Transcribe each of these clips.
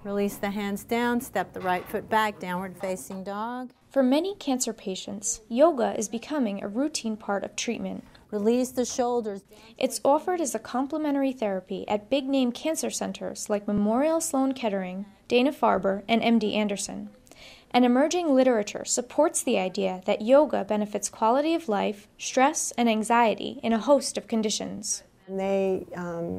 Release the hands down, step the right foot back, downward facing dog. For many cancer patients, yoga is becoming a routine part of treatment. Release the shoulders. It's offered as a complementary therapy at big-name cancer centers like Memorial Sloan Kettering, Dana-Farber, and MD Anderson. And emerging literature supports the idea that yoga benefits quality of life, stress, and anxiety in a host of conditions. And they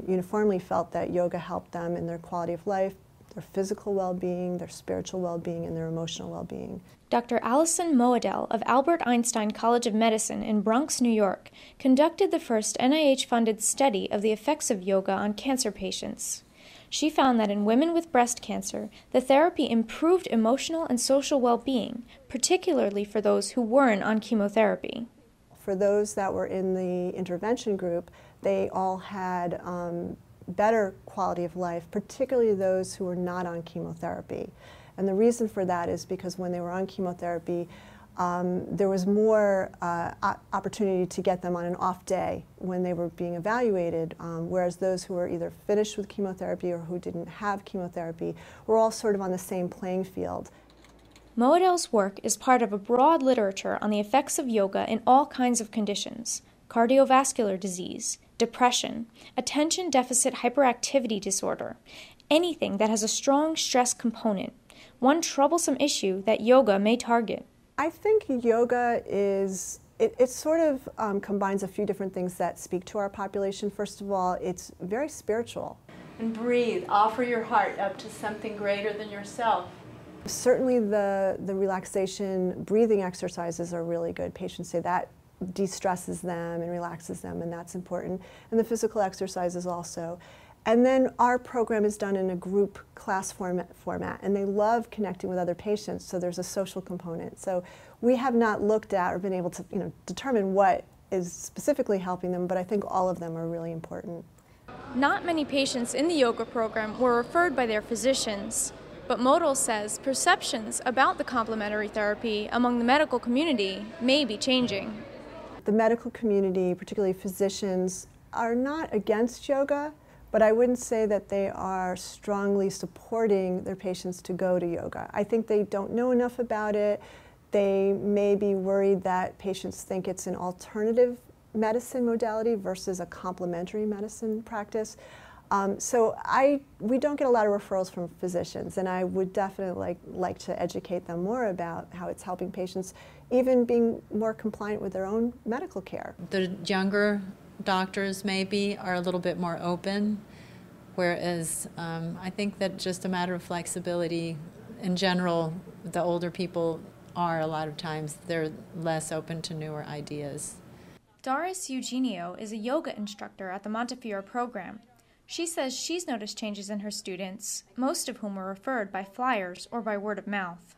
uniformly felt that yoga helped them in their quality of life, their physical well-being, their spiritual well-being, and their emotional well-being. Dr. Allison Moedel of Albert Einstein College of Medicine in Bronx, New York, conducted the first NIH-funded study of the effects of yoga on cancer patients. She found that in women with breast cancer, the therapy improved emotional and social well-being, particularly for those who weren't on chemotherapy. For those that were in the intervention group, they all had better quality of life, particularly those who were not on chemotherapy. And the reason for that is because when they were on chemotherapy, there was more opportunity to get them on an off day when they were being evaluated, whereas those who were either finished with chemotherapy or who didn't have chemotherapy were all sort of on the same playing field. Moedel's work is part of a broad literature on the effects of yoga in all kinds of conditions: cardiovascular disease, depression, attention deficit hyperactivity disorder, anything that has a strong stress component, one troublesome issue that yoga may target. I think yoga is, it sort of combines a few different things that speak to our population. First of all, it's very spiritual. And breathe. Offer your heart up to something greater than yourself. Certainly the relaxation breathing exercises are really good. Patients say that de-stresses them and relaxes them, and that's important. And the physical exercises also. And then our program is done in a group class format, and they love connecting with other patients, so there's a social component. So we have not looked at or been able to determine what is specifically helping them, but I think all of them are really important. Not many patients in the yoga program were referred by their physicians, but Moedel says perceptions about the complementary therapy among the medical community may be changing. The medical community, particularly physicians, are not against yoga, but I wouldn't say that they are strongly supporting their patients to go to yoga. I think they don't know enough about it. They may be worried that patients think it's an alternative medicine modality versus a complementary medicine practice. So we don't get a lot of referrals from physicians, and I would definitely like to educate them more about how it's helping patients, even being more compliant with their own medical care. The younger doctors maybe are a little bit more open, whereas I think that just a matter of flexibility in general, the older people are a lot of times, they're less open to newer ideas. Doris Eugenio is a yoga instructor at the Montefiore program. She says she's noticed changes in her students, most of whom were referred by flyers or by word of mouth.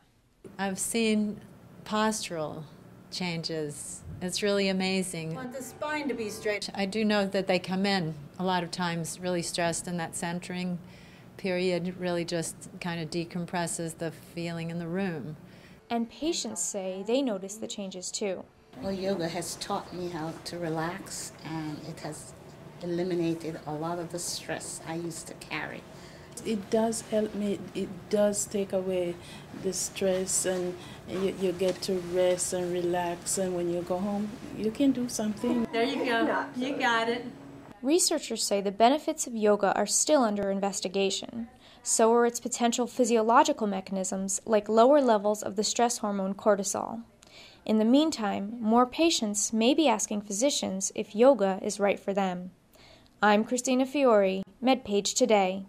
I've seen postural changes. It's really amazing. I want the spine to be straight. I do know that they come in a lot of times really stressed, and that centering period really just kind of decompresses the feeling in the room. And patients say they notice the changes too. Well, yoga has taught me how to relax, and it has eliminated a lot of the stress I used to carry. It does help me. It does take away the stress, and you get to rest and relax, and when you go home, you can do something. There you go. You got it. Researchers say the benefits of yoga are still under investigation. So are its potential physiological mechanisms, like lower levels of the stress hormone cortisol. In the meantime, more patients may be asking physicians if yoga is right for them. I'm Kristina Fiore, MedPage Today.